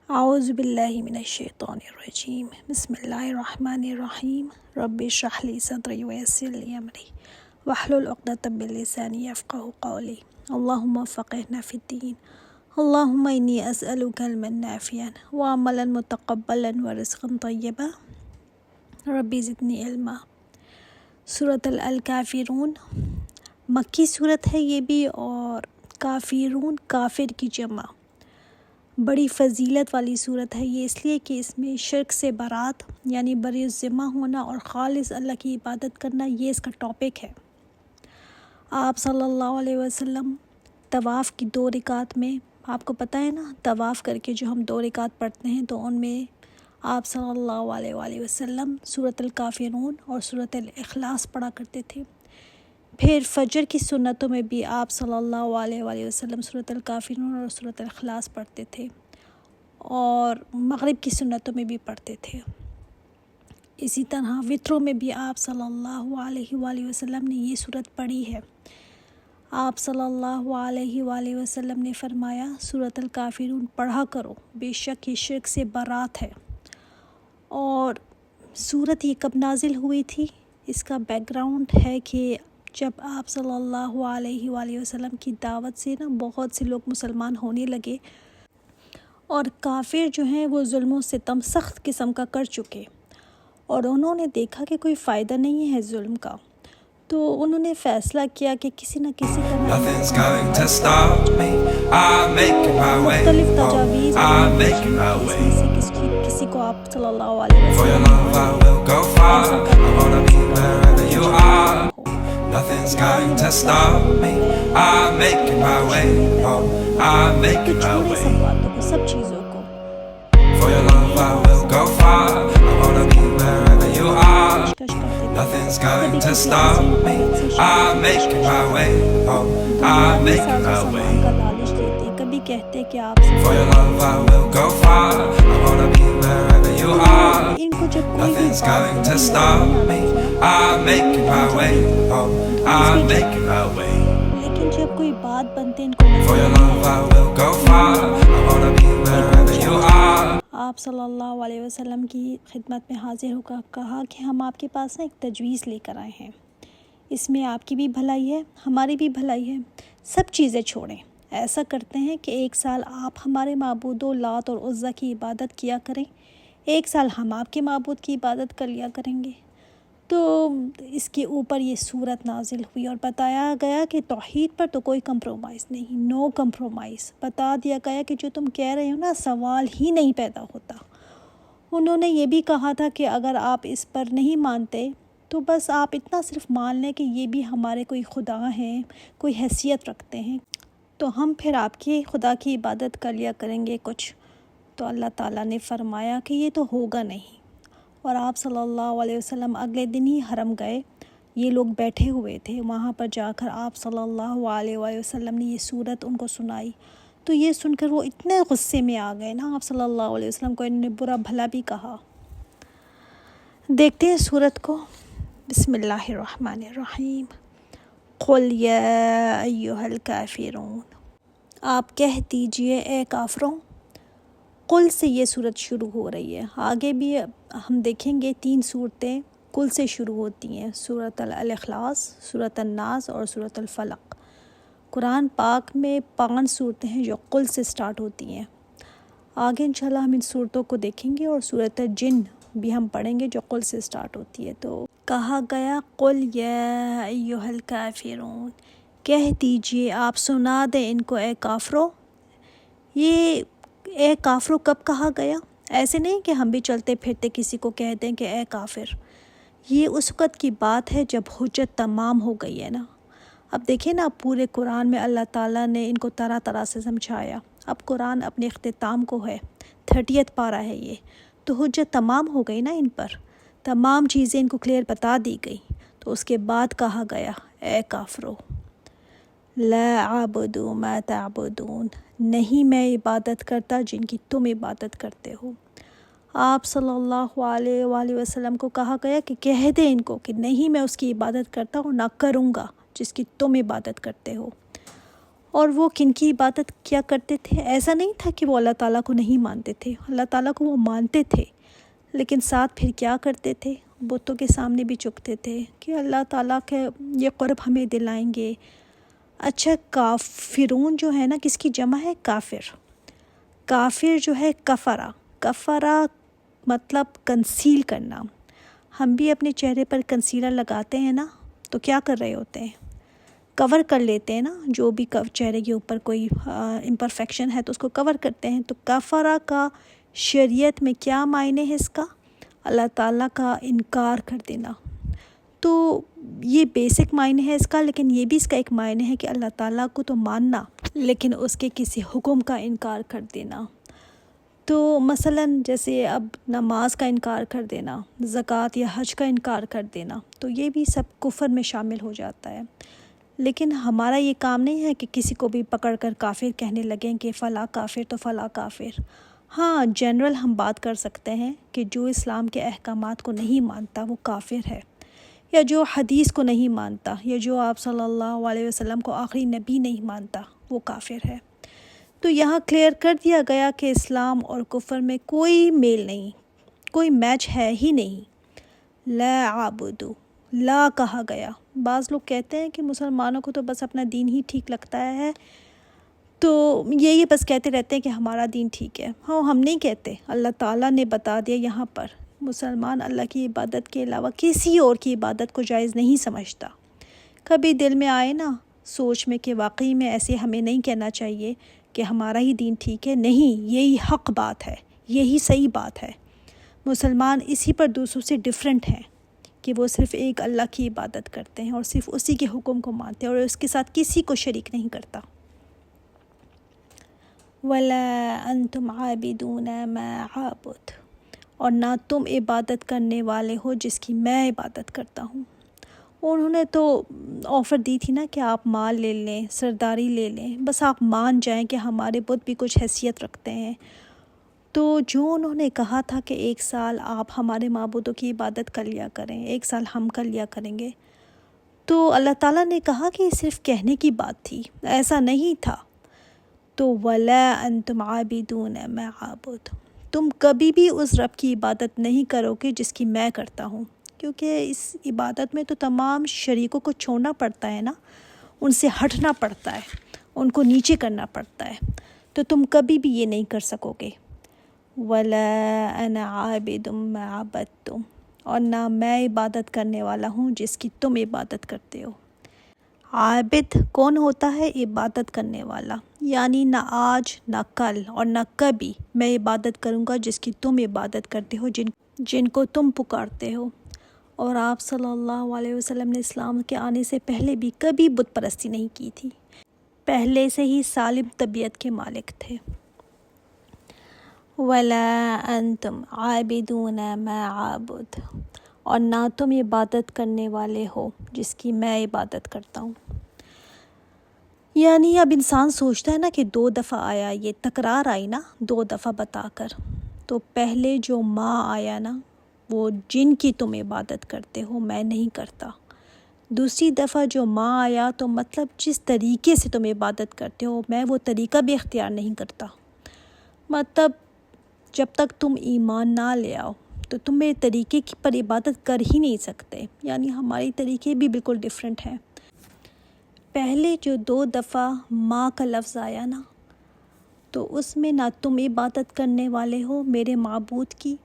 اعوذ باللہ من الشیطان الرجیم بسم اللہ الرحمن الرحیم رب اشرح لی صدری ویسر لی امری واحلل عقدۃ من لسانی یفقہوا قولی اللہم فقہنا فی الدین اللہم انی اسألک علما نافعا وعملا متقبلا ورزقا طیبا رب زدنی علما۔ سورۃ الکافرون مکی صورت ہے یہ بھی، اور کافرون کافر کی جمع۔ بڑی فضیلت والی صورت ہے یہ، اس لیے کہ اس میں شرک سے برات یعنی بری الذمہ ہونا اور خالص اللہ کی عبادت کرنا، یہ اس کا ٹاپک ہے۔ آپ صلی اللہ علیہ وسلم طواف کی 2 رکعت میں، آپ کو پتہ ہے نا، طواف کر کے جو ہم 2 رکعت پڑھتے ہیں تو ان میں آپ صلی اللہ علیہ وآلہ وسلم سورۃ الکافرون اور سورۃ الاخلاص پڑھا کرتے تھے۔ پھر فجر کی سنتوں میں بھی آپ صلی اللہ علیہ وآلہ وسلم سورۃ الکافرون اور سورۃ الاخلاص پڑھتے تھے، اور مغرب کی سنتوں میں بھی پڑھتے تھے۔ اسی طرح وطروں میں بھی آپ صلی اللہ علیہ وآلہ وسلم نے یہ سورت پڑھی ہے۔ آپ صلی اللہ علیہ وآلہ وسلم نے فرمایا، سورۃ الکافرون پڑھا کرو، بے شک یہ شرک سے برات ہے۔ اور سورت یہ کب نازل ہوئی تھی؟ اس کا بیک گراؤنڈ ہے کہ جب آپ صلی اللہ علیہ وآلہ وسلم کی دعوت سے بہت سے لوگ مسلمان ہونے لگے، اور کافر جو ہیں وہ ظلم و ستم سخت قسم کا کر چکے، اور انہوں نے دیکھا کہ کوئی فائدہ نہیں ہے ظلم کا، تو انہوں نے فیصلہ کیا کہ کسی نہ کسی طرح مختلف تجاویز کسی کو آپ صلی اللہ علیہ وسلم Nothing's going to stop me. I'm making my way home. I'm making my way. سب چیزوں کو For your love I will go far. I wanna be wherever you are. Nothing's going to stop me. I'm making my way home. I'm making my way. کبھی کہتے کہ آپ For your love I will go far. I wanna be wherever you are. ان کو جب کوئی Nothing's going to stop me. I'm making my way home. I'm making my way. لیکن جب کوئی بات بنتے ان کو For your love I will go far. I wanna be wherever you are. آپ صلی اللہ علیہ وسلم کی خدمت میں حاضر ہو کر کہا کہ ہم آپ کے پاس ایک تجویز لے کر آئے ہیں، اس میں آپ کی بھی بھلائی ہے، ہماری بھی بھلائی ہے۔ سب چیزیں چھوڑیں، ایسا کرتے ہیں کہ 1 سال آپ ہمارے معبود و لات اور عزیٰ کی عبادت کیا کریں، 1 سال ہم آپ کے معبود کی عبادت کر لیا کریں گے۔ تو اس کے اوپر یہ صورت نازل ہوئی اور بتایا گیا کہ توحید پر تو کوئی کمپرومائز نہیں، نو کمپرومائز۔ بتا دیا گیا کہ جو تم کہہ رہے ہو نا، سوال ہی نہیں پیدا ہوتا۔ انہوں نے یہ بھی کہا تھا کہ اگر آپ اس پر نہیں مانتے تو بس آپ اتنا صرف مان لیں کہ یہ بھی ہمارے کوئی خدا ہیں، کوئی حیثیت رکھتے ہیں، تو ہم پھر آپ کی خدا کی عبادت کر لیا کریں گے کچھ۔ تو اللہ تعالیٰ نے فرمایا کہ یہ تو ہوگا نہیں، اور آپ صلی اللہ علیہ وسلم اگلے دن ہی حرم گئے۔ یہ لوگ بیٹھے ہوئے تھے، وہاں پر جا کر آپ صلی اللہ علیہ وآلہ وسلم نے یہ صورت ان کو سنائی، تو یہ سن کر وہ اتنے غصے میں آ گئے نا، آپ صلی اللہ علیہ وسلم کو انہوں نے برا بھلا بھی کہا۔ دیکھتے ہیں صورت کو۔ بسم اللہ الرحمن الرحیم۔ قل یا ایھا الکافرون، آپ کہہ دیجئے اے کافروں۔ قل سے یہ صورت شروع ہو رہی ہے، آگے بھی ہم دیکھیں گے 3 صورتیں قل سے شروع ہوتی ہیں، سورۃ الاخلاص، سورۃ الناس اور سورۃ الفلق۔ قرآن پاک میں 5 صورتیں ہیں جو قل سے سٹارٹ ہوتی ہیں۔ آگے انشاءاللہ ہم ان صورتوں کو دیکھیں گے، اور سورۃ الجن بھی ہم پڑھیں گے جو قل سے سٹارٹ ہوتی ہے۔ تو کہا گیا قل یا ایھا الکافرون، کہہ دیجئے، آپ سنا دیں ان کو اے کافروں۔ یہ اے کافروں کب کہا گیا؟ ایسے نہیں کہ ہم بھی چلتے پھرتے کسی کو کہہ دیں کہ اے کافر۔ یہ اس وقت کی بات ہے جب حجت تمام ہو گئی ہے نا۔ اب دیکھیں نا، پورے قرآن میں اللہ تعالیٰ نے ان کو طرح طرح سے سمجھایا۔ اب قرآن اپنے اختتام کو ہے، 30 پارہ ہے یہ، تو حجت تمام ہو گئی نا، ان پر تمام چیزیں ان کو کلیئر بتا دی گئی۔ تو اس کے بعد کہا گیا اے کافرو، لا اعبد ما تعبدون، نہیں میں عبادت کرتا جن کی تم عبادت کرتے ہو۔ آپ صلی اللہ علیہ وآلہ وسلم کو کہا گیا کہ کہہ دیں ان کو کہ نہیں میں اس کی عبادت کرتا ہوں، نہ کروں گا جس کی تم عبادت کرتے ہو۔ اور وہ کن کی عبادت کیا کرتے تھے؟ ایسا نہیں تھا کہ وہ اللہ تعالیٰ کو نہیں مانتے تھے، اللہ تعالیٰ کو وہ مانتے تھے، لیکن ساتھ پھر کیا کرتے تھے؟ بتوں کے سامنے بھی جھکتے تھے کہ اللہ تعالیٰ کے یہ قرب ہمیں دلائیں گے۔ اچھا، کافرون جو ہے نا، کس کی جمع ہے؟ کافر۔ کافر جو ہے کفرہ مطلب کنسیل کرنا۔ ہم بھی اپنے چہرے پر کنسیلر لگاتے ہیں نا، تو کیا کر رہے ہوتے ہیں؟ کور کر لیتے ہیں نا، جو بھی چہرے کے اوپر کوئی امپرفیکشن ہے تو اس کو کور کرتے ہیں۔ تو کفرہ کا شریعت میں کیا معنی ہے اس کا؟ اللہ تعالیٰ کا انکار کر دینا۔ تو یہ بیسک معنی ہے اس کا، لیکن یہ بھی اس کا ایک معنی ہے کہ اللہ تعالیٰ کو تو ماننا لیکن اس کے کسی حکم کا انکار کر دینا۔ تو مثلاً جیسے اب نماز کا انکار کر دینا، زکوٰۃ یا حج کا انکار کر دینا، تو یہ بھی سب کفر میں شامل ہو جاتا ہے۔ لیکن ہمارا یہ کام نہیں ہے کہ کسی کو بھی پکڑ کر کافر کہنے لگیں کہ فلاں کافر تو فلاں کافر۔ ہاں، جنرل ہم بات کر سکتے ہیں کہ جو اسلام کے احکامات کو نہیں مانتا وہ کافر ہے، یا جو حدیث کو نہیں مانتا، یا جو آپ صلی اللہ علیہ وسلم کو آخری نبی نہیں مانتا وہ کافر ہے۔ تو یہاں کلیئر کر دیا گیا کہ اسلام اور کفر میں کوئی میل نہیں، کوئی میچ ہے ہی نہیں۔ لا عابدو، لا کہا گیا۔ بعض لوگ کہتے ہیں کہ مسلمانوں کو تو بس اپنا دین ہی ٹھیک لگتا ہے، تو یہی بس کہتے رہتے ہیں کہ ہمارا دین ٹھیک ہے۔ ہاں، ہم نہیں کہتے، اللہ تعالیٰ نے بتا دیا یہاں پر، مسلمان اللہ کی عبادت کے علاوہ کسی اور کی عبادت کو جائز نہیں سمجھتا۔ کبھی دل میں آئے نا سوچ میں کہ واقعی میں ایسے ہمیں نہیں کہنا چاہیے کہ ہمارا ہی دین ٹھیک ہے، نہیں، یہی حق بات ہے، یہی صحیح بات ہے۔ مسلمان اسی پر دوسروں سے ڈیفرنٹ ہیں کہ وہ صرف ایک اللہ کی عبادت کرتے ہیں اور صرف اسی کے حکم کو مانتے ہیں اور اس کے ساتھ کسی کو شریک نہیں کرتا۔ وَلَا أَنْتُمْ عَابِدُونَ مَا عَابُدُ، اور نہ تم عبادت کرنے والے ہو جس کی میں عبادت کرتا ہوں۔ انہوں نے تو آفر دی تھی نا کہ آپ مال لے لیں، سرداری لے لیں، بس آپ مان جائیں کہ ہمارے بت بھی کچھ حیثیت رکھتے ہیں۔ تو جو انہوں نے کہا تھا کہ 1 سال آپ ہمارے معبودوں کی عبادت کر لیا کریں، 1 سال ہم کر لیا کریں گے، تو اللہ تعالیٰ نے کہا کہ یہ صرف کہنے کی بات تھی، ایسا نہیں تھا۔ تو وَلَا أَنْتُمْ عَابِدُونَ مَا عَابُدُ، تم کبھی بھی اس رب کی عبادت نہیں کرو گے جس کی میں کرتا ہوں، کیونکہ اس عبادت میں تو تمام شریکوں کو چھوڑنا پڑتا ہے نا، ان سے ہٹنا پڑتا ہے، ان کو نیچے کرنا پڑتا ہے، تو تم کبھی بھی یہ نہیں کر سکو گے۔ وَلَا أَنَا عَابِدٌ مَا عَبَدتُّمْ، اور نہ میں عبادت کرنے والا ہوں جس کی تم عبادت کرتے ہو۔ عابد کون ہوتا ہے؟ عبادت کرنے والا، یعنی نہ آج نہ کل اور نہ کبھی میں عبادت کروں گا جس کی تم عبادت کرتے ہو، جن کو تم پکارتے ہو۔ اور آپ صلی اللہ علیہ وسلم نے اسلام کے آنے سے پہلے بھی کبھی بت پرستی نہیں کی تھی، پہلے سے ہی سالم طبیعت کے مالک تھے۔ وَلَا أَنْتُمْ عَابِدُونَ مَا عَابُدُ، اور نہ تم عبادت کرنے والے ہو جس کی میں عبادت کرتا ہوں۔ یعنی اب انسان سوچتا ہے نا کہ 2 دفعہ آیا، یہ تکرار آئی نا 2 دفعہ بتا کر، تو پہلے جو ماں آیا نا، وہ جن کی تم عبادت کرتے ہو میں نہیں کرتا۔ دوسری دفعہ جو ماں آیا تو مطلب جس طریقے سے تم عبادت کرتے ہو میں وہ طریقہ بھی اختیار نہیں کرتا۔ مطلب جب تک تم ایمان نہ لے آؤ تو تم میرے طریقے پر عبادت کر ہی نہیں سکتے، یعنی ہماری طریقے بھی بالکل ڈیفرنٹ ہیں۔ پہلے جو 2 دفعہ ماں کا لفظ آیا نا، تو اس میں نہ تم عبادت کرنے والے ہو میرے معبود کی،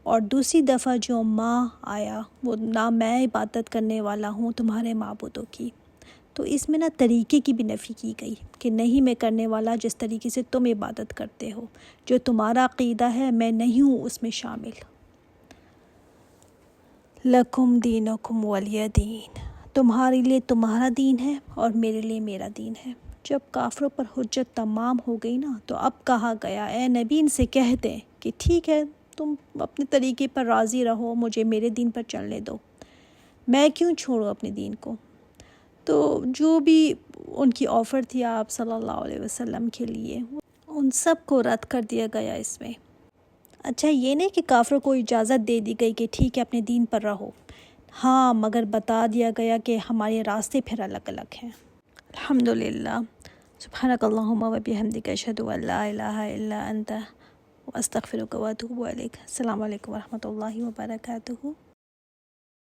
اور دوسری دفعہ جو ماں آیا وہ نہ میں عبادت کرنے والا ہوں تمہارے معبودوں کی۔ تو اس میں نہ طریقے کی بھی نفی کی گئی کہ نہیں میں کرنے والا جس طریقے سے تم عبادت کرتے ہو، جو تمہارا عقیدہ ہے میں نہیں ہوں اس میں شامل۔ لَكُمْ دِينُكُمْ وَلِيَ دِينِ، تمہارے لیے تمہارا دین ہے اور میرے لیے میرا دین ہے۔ جب کافروں پر حجت تمام ہو گئی نا، تو اب کہا گیا اے نبی ان سے کہہ دیں کہ ٹھیک ہے تم اپنے طریقے پر راضی رہو، مجھے میرے دین پر چلنے دو، میں کیوں چھوڑوں اپنے دین کو۔ تو جو بھی ان کی آفر تھی آپ صلی اللہ علیہ وسلم کے لیے، ان سب کو رد کر دیا گیا اس میں۔ اچھا، یہ نہیں کہ کافروں کو اجازت دے دی گئی کہ ٹھیک ہے اپنے دین پر رہو، ہاں، مگر بتا دیا گیا کہ ہمارے راستے پھر الگ الگ ہیں۔ الحمدللہ سبحانک اللہم و بحمدک اشہد ان لا الہ الا انت واستغفرک واتوب الیک. السلام علیکم ورحمۃ اللہ وبرکاتہ.